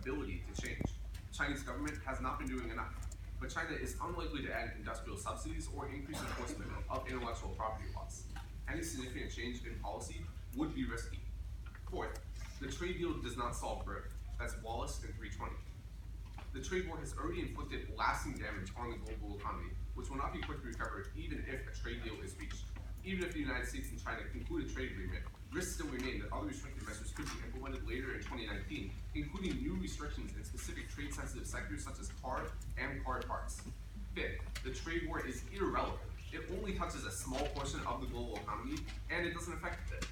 ability to change. The Chinese government has not been doing enough, but China is unlikely to add industrial subsidies or increase enforcement of intellectual property laws. Any significant change in policy would be risky. Fourth, the trade deal does not solve growth. That's Wallace in 320. The trade war has already inflicted lasting damage on the global economy, which will not be quickly recovered even if a trade deal is reached. Even if the United States and China conclude a trade agreement, risks still remain that other restrictive measures could be implemented later in 2019, including new restrictions in specific trade-sensitive sectors such as car and car parts. Fifth, the trade war is irrelevant. It only touches a small portion of the global economy, and it doesn't affect the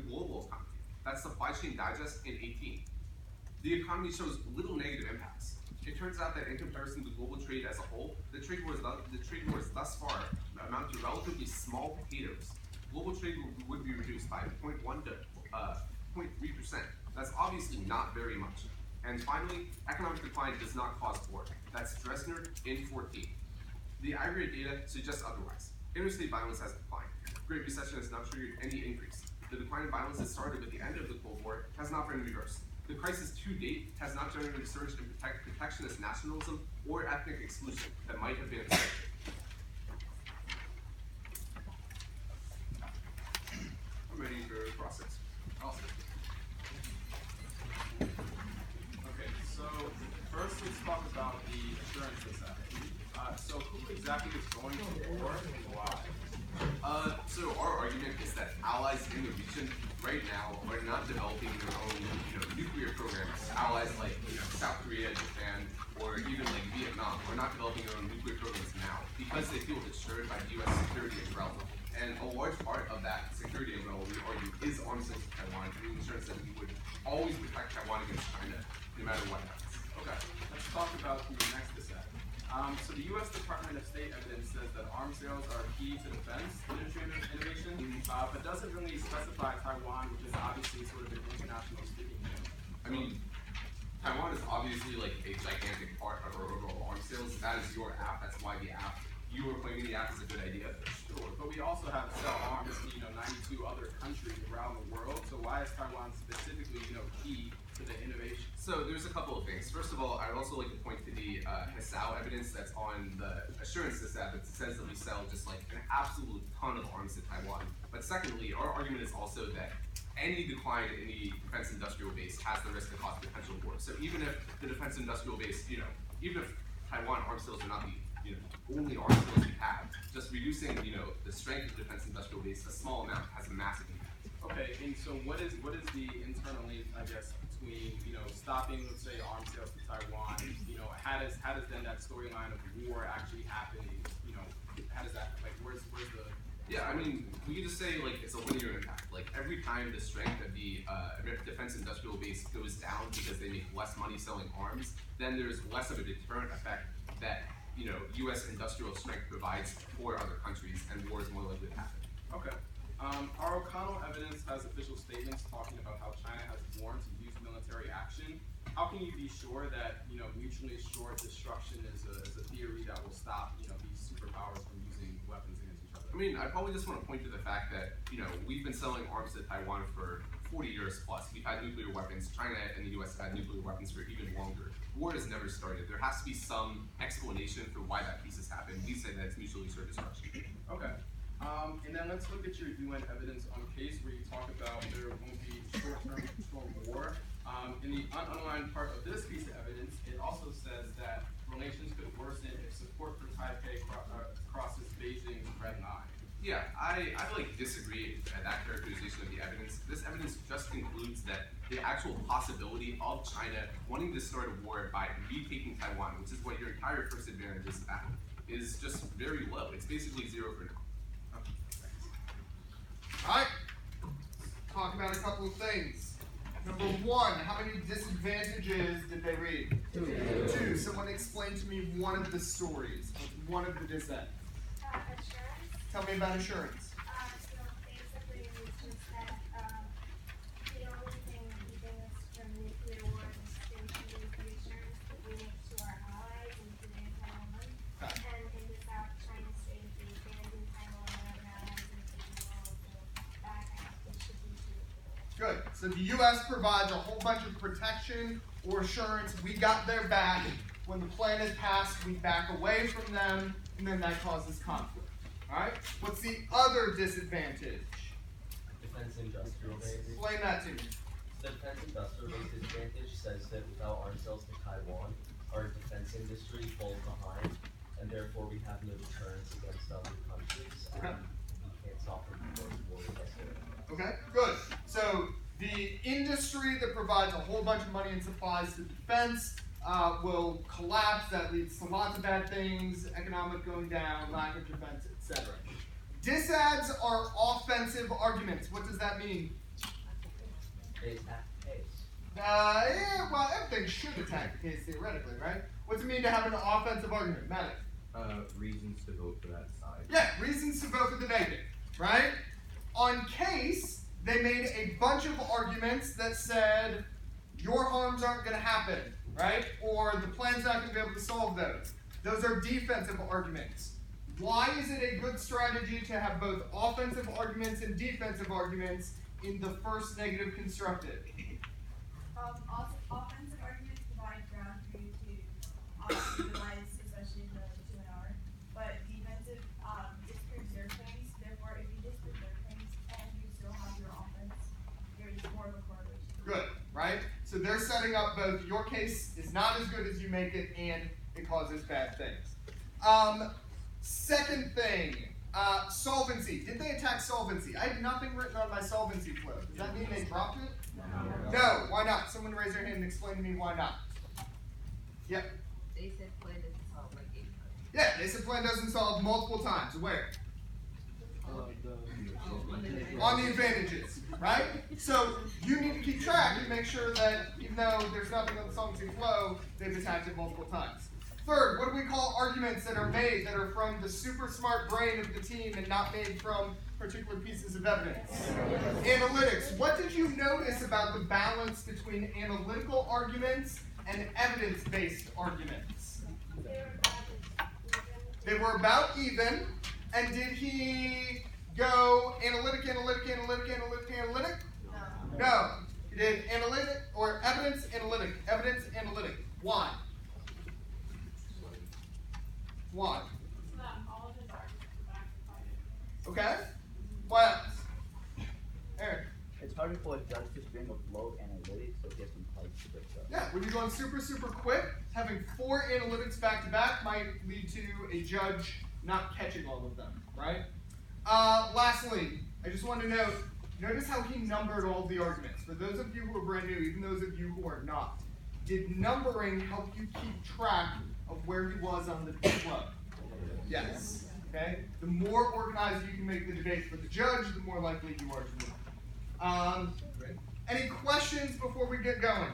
global economy. That's Supply Chain Digest in 18. The economy shows little negative impacts. It turns out that in comparison to global trade as a whole, the trade wars thus far amount to relatively small potatoes. Global trade would be reduced by 0.1 to 0.3%. That's obviously not very much. And finally, economic decline does not cause war. That's Dresner in 14. The aggregate data suggests otherwise. Interstate violence has declined. Great Recession has not triggered any increase. The decline in violence that started with the end of the Cold War has not been reversed. The crisis to date has not generated a surge in protectionist nationalism or ethnic exclusion that might have been expected. I'm ready for the process. Awesome. Okay, so first let's talk about the assurances side. So who exactly is going to war and why? So our argument is that allies in the region right now are not developing their own nuclear programs. Allies like South Korea, Japan, or even like Vietnam are not developing their own nuclear programs now because they feel assured by the U.S. security umbrella. And a large part of that security umbrella, we argue, is arms sales to Taiwan, and the assurance that we would always protect Taiwan against China, no matter what happens. Okay, let's talk about the next dissent. So the U.S. Department of State evidence says that arms sales are key to defense industry innovation, but doesn't really specify Taiwan, which is obviously sort of an international speaking thing. I mean, Taiwan is obviously like a gigantic part of our overall arms sales. That is your app. That's why the app, you were claiming the app is a good idea. Sure, but we also have sell arms to 92 other countries around the world. So why is Taiwan specifically key to the innovation? So there's a couple of things. First of all, I'd also like to point to the Hesao evidence that's on the assurances app that says that we sell just like an absolute ton of arms to Taiwan. But secondly, our argument is also that any decline in the defense industrial base has the risk of cause potential war. So even if the defense industrial base, even if Taiwan arms sales are not the only arms sales we have, just reducing the strength of the defense industrial base a small amount has a massive impact. Okay, and so what is the internal need, I guess, between stopping, let's say, arms sales to Taiwan? How does then that storyline of war actually happen? How does that where's the Yeah, I mean, we could just say it's a linear impact. Like every time the strength of the defense industrial base goes down because they make less money selling arms, then there's less of a deterrent effect that U.S. industrial strength provides for other countries, and war is more likely to happen. Okay. Our O'Connell evidence has official statements talking about how China has warned to use military action. How can you be sure that mutually assured destruction is a theory that will stop these superpowers from using weapons against each other? I mean, I probably just want to point to the fact that we've been selling arms to Taiwan for 40 years plus. We've had nuclear weapons. China and the U.S. have had nuclear weapons for even longer. War has never started. There has to be some explanation for why that piece has happened. We say that it's mutually assured destruction. Okay. And then let's look at your UN evidence on case where you talk about there won't be short-term control war. In the underlined part of this piece of evidence, it also says that relations could worsen if support for Taipei crosses Beijing's red line. Yeah, I disagree at that characterization of the evidence. This evidence just concludes that the actual possibility of China wanting to start a war by retaking Taiwan, which is what your entire first advantage is about, is just very low. It's basically zero for now. All right, talk about a couple of things. Number one, how many disadvantages did they read? Two. Someone explain to me one of the stories, one of the dissent. Assurance. Tell me about assurance. So basically, it's just that the only thing keeping us from nuclear war in this station is the assurance that we make to our allies, including Taiwan, and in the South China Sea, we abandon Taiwan and our allies and taking all of the back half, which should be to Good. So the U.S. provides a whole bunch of protection or assurance. We got their back. When the plan is passed, we back away from them, and then that causes conflict. All right? What's the other disadvantage? Defense industrial base. Explain that to me. The defense industrial base disadvantage says that without arms sales to Taiwan, our defense industry falls behind, and therefore we have no deterrence against other countries, and Okay. we can't stop them from going to war with us. Okay, good. So the industry that provides a whole bunch of money and supplies to defense will collapse. That leads to lots of bad things, economic going down, lack of defense, etc. Disads are offensive arguments. What does that mean? They attack the case. Yeah, well, everything should attack the case theoretically, right? What's it mean to have an offensive argument? Matt? Reasons to vote for that side. Yeah, reasons to vote for the negative, right? On case, they made a bunch of arguments that said your harms aren't going to happen, right? Or the plan's not going to be able to solve those. Those are defensive arguments. Why is it a good strategy to have both offensive arguments and defensive arguments in the first negative constructive? Also, offensive arguments provide ground for you to utilize, especially in the 2 hour. But defensive disproves their claims. Therefore, if you disprove their claims and you still have your offense, there's more of a correlation. Good, right? So they're setting up both your case is not as good as you make it and it causes bad things. Second thing, solvency. Did they attack solvency? I have nothing written on my solvency flow. Does that mean they dropped it? No, why not? Someone raise your hand and explain to me why not. Yep. They said plan doesn't solve like 8 times. Yeah, they said plan doesn't solve multiple times. Where? On the advantages, right? So you need to keep track and make sure that even though there's nothing on the solvency flow, they've attacked it multiple times. Third, what do we call arguments that are made that are from the super smart brain of the team and not made from particular pieces of evidence? Analytics. What did you notice about the balance between analytical arguments and evidence-based arguments? They were about even. And did he go analytic? No. He did analytic or evidence analytic. Why? Why? So that all of his arguments are backed by evidence. Okay. What else? Aaron. It's harder for a judge to bring a flow of analytics, so he has some pipes to break up. Yeah, when you're going super quick, having 4 analytics back to back might lead to a judge not catching all of them, right? Lastly, I just want to note, notice how he numbered all the arguments. For those of you who are brand new, even those of you who are not, did numbering help you keep track of where he was on the flow? Yes. Okay? The more organized you can make the debate for the judge, the more likely you are to win. Any questions before we get going?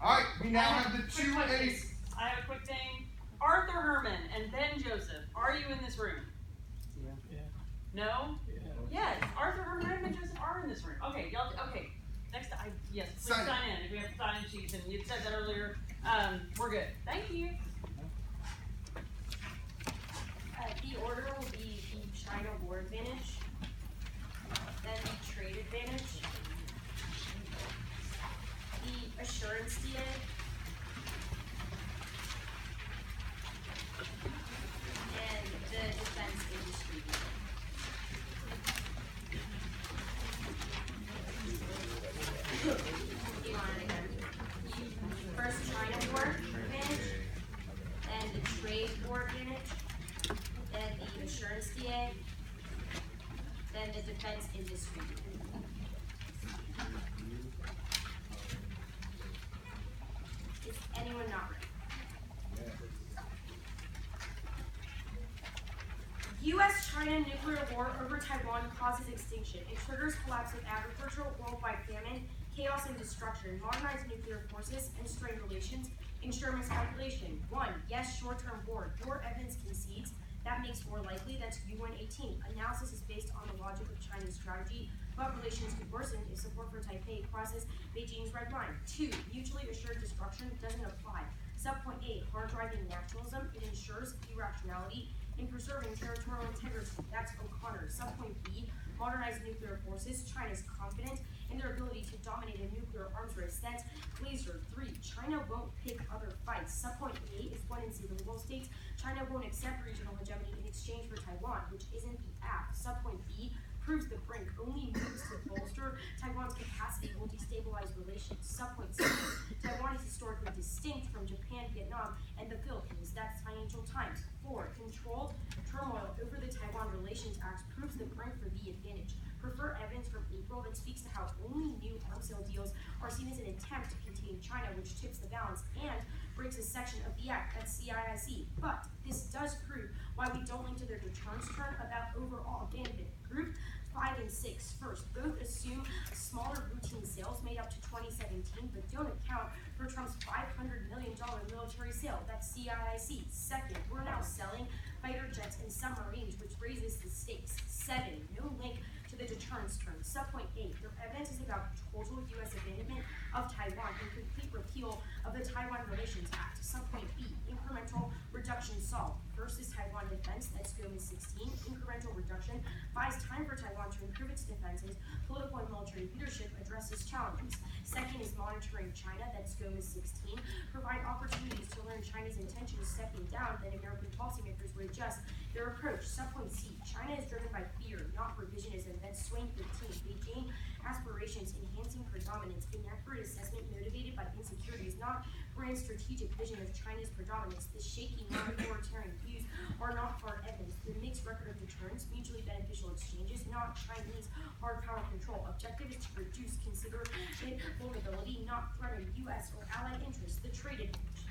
All right, we now have the 2 A's. I have a quick thing. Arthur Herman and Ben Joseph, are you in this room? Yeah. No? Yes, Arthur Herman and Ben Joseph are in this room. Okay, y'all. Okay, next. Yes, please Sign sign in. If we have to sign in sheets, and you said that earlier, we're good. Thank you. The order will be the China war advantage, then the trade advantage, the assurance DA, and the defense industry DA. You want it again? First China war advantage, then the trade war advantage, then the insurance DA, then the defense industry. Is anyone not ready? U.S.-China nuclear war over Taiwan causes extinction. It triggers collapse of agriculture, worldwide famine, chaos and destruction, modernized nuclear forces, and strained relations. In Sherman's calculation, 1. Yes, short-term war. War evidence concedes. That makes more likely. That's UN 18. Analysis is based on the logic of Chinese strategy, but relations could worsen if support for Taipei crosses Beijing's red line. 2. Mutually assured destruction doesn't apply. Subpoint A. Hard-driving naturalism. It ensures irrationality in preserving territorial integrity. That's O'Connor. Subpoint B. Modernized nuclear forces. China's confident and their ability to dominate a nuclear arms race. That's Glazer. 3. China won't pick other fights. Subpoint A is 1 and C. The liberal states China won't accept regional hegemony in exchange for Taiwan, which isn't the act. Subpoint B proves the brink only moves to bolster Taiwan's capacity will destabilize relations. Subpoint C, Taiwan is historically distinct from Japan, Vietnam, and the Philippines. That's Financial Times. 4, controlled turmoil over the Taiwan Relations Act proves the brink for the advantage. Prefer evidence from April that speaks to how only new arms sale deals are seen as an attempt to contain China, which tips the balance and breaks a section of the act. That's CIIC. But this does prove why we don't link to their deterrence turn about overall abandonment. Group 5 and 6. First, both assume smaller routine sales made up to 2017, but don't account for Trump's $500 million military sale. That's CIIC. Second, we're now selling fighter jets and submarines, which raises the stakes. 7, no link to the deterrence turn. Subpoint 8, their evidence is about total U.S. abandonment of Taiwan and complete repeal of the Taiwan Relations Act. Subpoint B, incremental reduction solved. First is Taiwan defense, that's Gomez 16. Incremental reduction buys time for Taiwan to improve its defenses. Political and military leadership addresses challenges. Second is monitoring China, that's Gomez 16. Provide opportunities to learn China's intentions stepping down, then American policymakers would adjust their approach. Subpoint C, China is driven by fear, not revisionism. That's Swain 15. Beijing aspirations, enhancing predominance. Inaccurate assessment motivated by insecurities, not grand strategic vision of China's predominance. The shaky non-authoritarian views are not hard evidence. The mixed record of deterrence, mutually beneficial exchanges, not Chinese hard power control. Objective is to reduce considerate vulnerability, not threaten U.S. or allied interests. The trade advantage.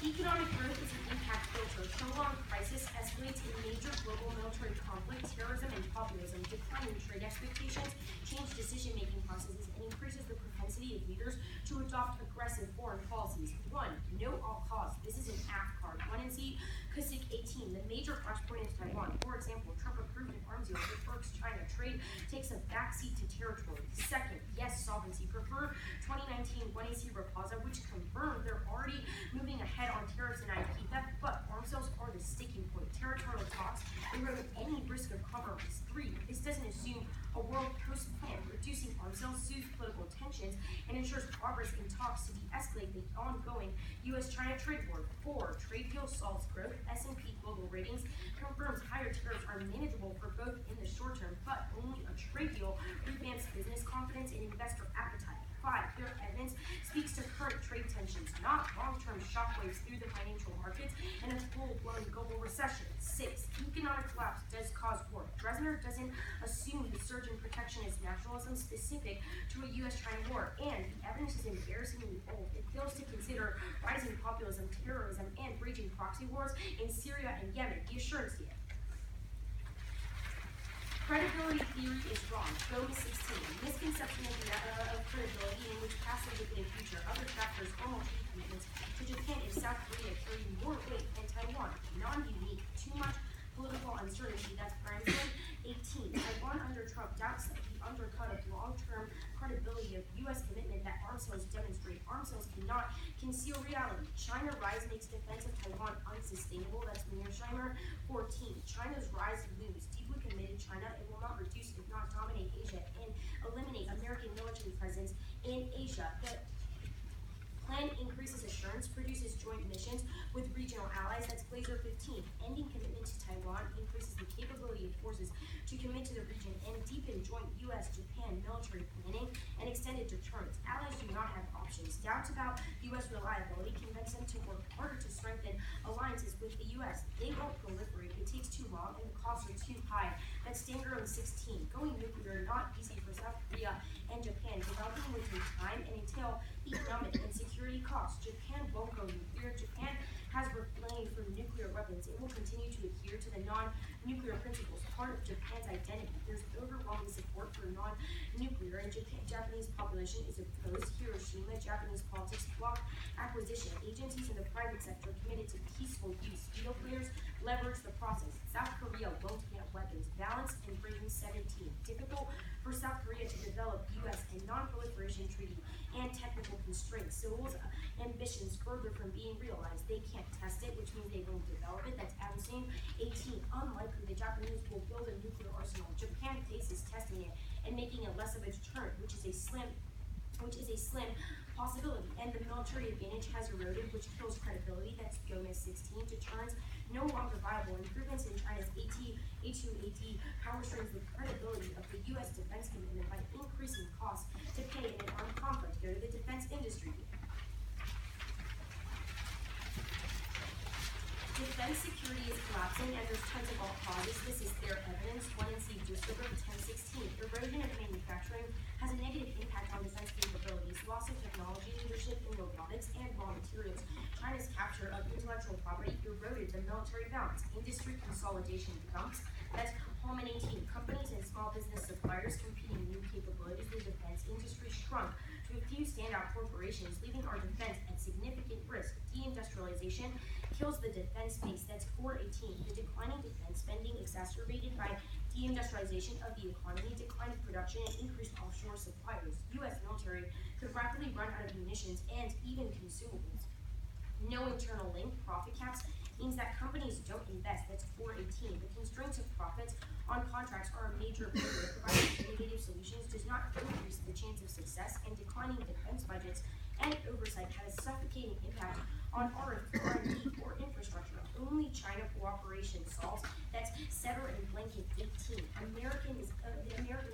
Economic growth is an impact filter. Prolonged crisis escalates a major global military conflict, terrorism, and populism. Declining trade expectations change decision-making processes and increases the propensity of leaders to adopt aggressive foreign policies. 1, no all costs. This is an AF card. 1 and C, Cusick 18, the major flashpoint in Taiwan. For example, Trump approved an arms deal that irks China. Trade takes a backseat to territory. Second, yes, solvency. Prefer 2019 1AC Rapaza, which confirmed they're already moving ahead on tariffs and IP theft, but arms sales are the sticking point. Territorial talks erode any risk of compromise. 3, this doesn't assume a world post-plan. Reducing arms sales soothes political tensions and ensures progress in talks to de-escalate the ongoing U.S.-China trade war. 4, trade deal solves growth. S&P Global Ratings confirms higher tariffs are manageable for both in the short term, but only a trade deal revamps business confidence and investor appetite. 5, their evidence speaks to current trade tensions, not long-term shockwaves through the financial markets and a full-blown global recession. 6, economic collapse does cause war. Dresner doesn't assume the surge in protectionist nationalism specific to a U.S.-China war, and the evidence is embarrassingly old. It fails to consider rising populism, terrorism, and raging proxy wars in Syria and Yemen. The assurance here. Credibility theory is wrong. Gomez 16. Misconception of credibility in which past indicative future other chapters formal treaty commitments to Japan and South Korea carry more weight than Taiwan. Non-unique. Too much political uncertainty. That's Franklin 18. Taiwan under Trump doubts that the undercut of long-term credibility of U.S. commitment that arms sales demonstrate. Arms sales cannot conceal reality. China rise makes defense of Taiwan unsustainable. That's Mearsheimer 14. China's rise looms. Deeply committed China, it will not reduce, if not dominate Asia and eliminate American military presence in Asia. The plan increases assurance, produces joint missions with regional allies. That's Glazer 15. Ending commitment to Taiwan increases the capability of forces to commit to the region and deepen joint U.S.-Japan military planning and extended deterrence. Allies do not have options. Doubts about U.S. reliability convince them to work harder to strengthen alliances with the U.S. They won't proliferate. It takes too long and the costs are too high. That's Standard 16. Going nuclear, not easy for South Korea and Japan. Developing will take time and entail economic and security costs. Japan won't go nuclear. Japan has refrained from nuclear weapons. It will continue to adhere to the non-nuclear principles, part of Japan's identity. There's overwhelming support for non-nuclear, and Japanese population is opposed. Hiroshima, Japanese politics block acquisition. Agencies in the private sector committed to peaceful use. Veto players leverage the process. South Korea won't get weapons. Balance and Britain 17. Difficult for South Korea to develop U.S. and non-proliferation treaty and technical constraints. Seoul's ambitions further from being realized. They can't test it, which means they won't develop it. That's Abstain. 18. Unlikely the Japanese will build a nuclear arsenal. Japan faces testing it and making it less of a deterrent, which is a slim possibility. And the military advantage has eroded, which kills credibility. That's Gomez 16. Deterrence no longer viable. Improvements in China's A2AD power strains the credibility of the U.S. defense commitment by increasing costs to pay in an armed conflict. Go to the defense industry. Defense security is collapsing, and there's tons of alt causes. This is their evidence. 1 and C, just over 1016. Erosion of manufacturing has a negative impact on defense capabilities. Loss of technology leadership in robotics and raw materials. China's capture of intellectual property eroded the military balance. Industry consolidation dumps. That's Hallman 18. Companies and small business suppliers competing new capabilities. The defense industry shrunk to a few standout corporations, leaving our defense at significant risk. Deindustrialization kills the defense base. That's 418. The declining defense spending exacerbated by deindustrialization of the economy, decline of production, and increased offshore suppliers. U.S. military could rapidly run out of munitions and even consumables. No internal link, profit caps, means that companies don't invest. That's 418. The constraints of profits on contracts are a major barrier. Providing innovative solutions does not increase the chance of success, and declining defense budgets and oversight has a suffocating impact on R&D or infrastructure. Only China cooperation solves. That's Setter and Blanket 18. The Americans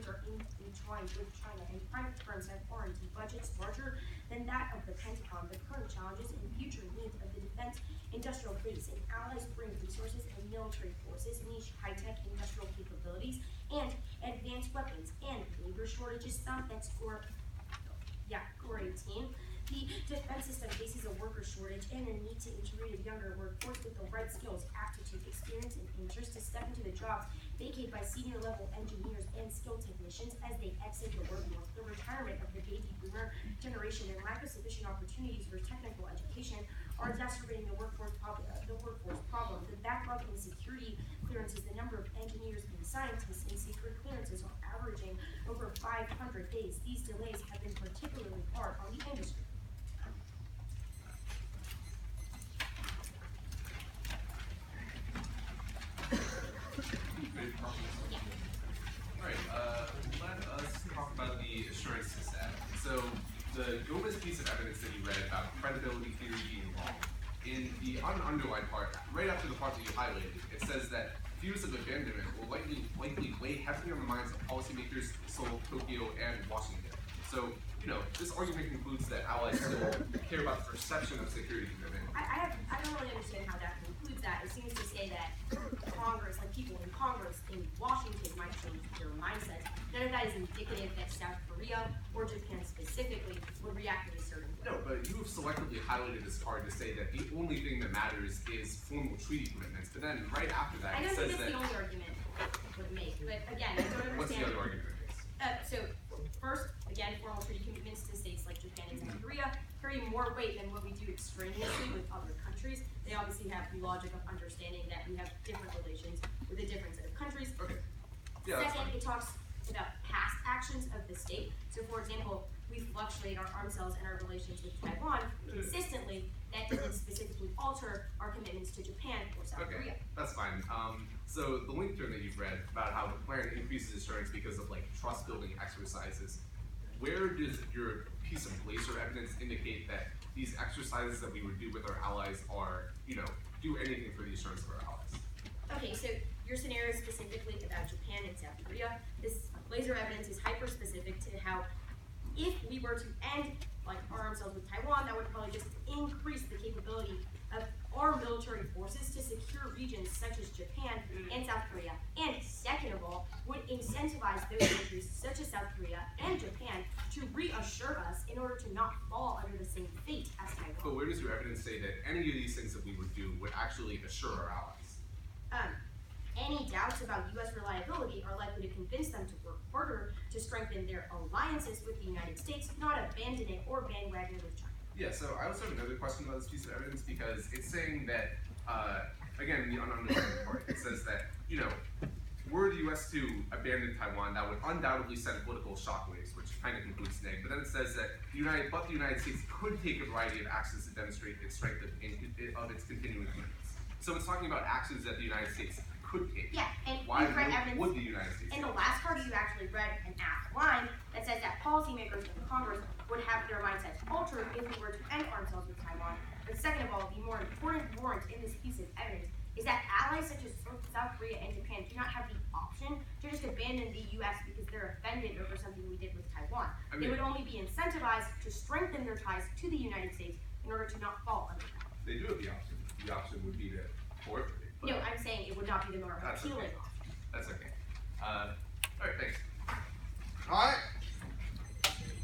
are entwined with China, and private firms have R&D budgets larger than that of the Pentagon. The current challenges and future needs of the defense industrial base, and allies bring resources and military forces, niche high-tech industrial capabilities, and advanced weapons, and labor shortages. That's core 18. The defense system faces a worker shortage and a need to integrate a younger workforce with the right skills, aptitude, experience, and interest to step into the jobs vacated by senior level engineers and skilled technicians as they exit the workforce. The retirement of the baby boomer generation and lack of sufficient opportunities for technical education are exacerbating the workforce problem. The backlog in security clearances, the number of engineers and scientists in secret clearances are averaging over 500 days. These delays have been particularly hard on the industry. Let us talk about the assurance set. So the Gomez piece of evidence that you read about credibility theory being wrong, in the underlined part, right after the part that you highlighted, it says that fears of abandonment will likely weigh heavily on the minds of policymakers in Seoul, Tokyo, and Washington. So, this argument concludes that allies still care about the perception of security commitment. I don't really understand how that concludes that. It seems to say that Congress, like people in Congress in Washington, might change their mindsets. None of that is indicative that South Korea or Japan specifically would react in a certain way. No, but you have selectively highlighted this part to say that the only thing that matters is formal treaty commitments. But then right after that, I it don't says think that's that. the only argument it would make. But again, I don't understand. What's the other argument? So first, again, formal treaty commitments to states like Japan and South Korea carry more weight than what we do extraneously with other countries. They obviously have the logic of understanding that we have different relations with a different set of countries. Okay. Yeah, that's Second, fine. it talks about past actions of the state. So for example, we fluctuate our arms sales and our relations with Taiwan consistently. That doesn't specifically alter our commitments to Japan or South Korea. That's fine. So the link term that you've read about how the plan increases assurance because of trust building exercises, where does your piece of laser evidence indicate that these exercises that we would do with our allies are, do anything for the assurance of our allies? Okay, so your scenario is specifically about Japan and South Korea. This laser evidence is hyper specific to how if we were to end our arms sales with Taiwan, that would probably just increase the capability of our military forces to secure regions such as Japan and South Korea. And second of all, would incentivize those countries such as South Korea and Japan to reassure us in order to not fall under the same fate as Taiwan. But where does your evidence say that any of these things that we would do would actually assure our allies? Any doubts about U.S. reliability are likely to convince them to work harder to strengthen their alliances with the United States, not abandon it or bandwagon with China. Yeah, so I also have another question about this piece of evidence because it's saying that, again, in the ununderlined part, it says that, were the US to abandon Taiwan, that would undoubtedly send political shockwaves, which kind of concludes today. But then it says that the United States could take a variety of actions to demonstrate its strength of its continuing commitments. So it's talking about actions that the United States could take. Yeah, and Why you've read evidence. would the United States? In the last part, you actually read an apt line that says that policymakers in Congress would have their mindsets altered if we were to end arms sales with Taiwan. But second of all, the more important warrant in this piece of evidence is that allies such as South Korea and Japan do not have the option to just abandon the U.S. because they're offended over something we did with Taiwan. They would only be incentivized to strengthen their ties to the United States in order to not fall under that. They do have the option. The option would be to cooperate. No, I'm saying it would not be the more That's appealing okay. option. That's okay. Alright, thanks. Alright.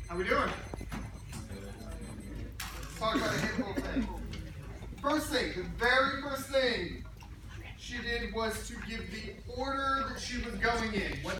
How we doing? Let's talk about a handful of things. First thing, the very first thing she did was to give the order that she was going in. What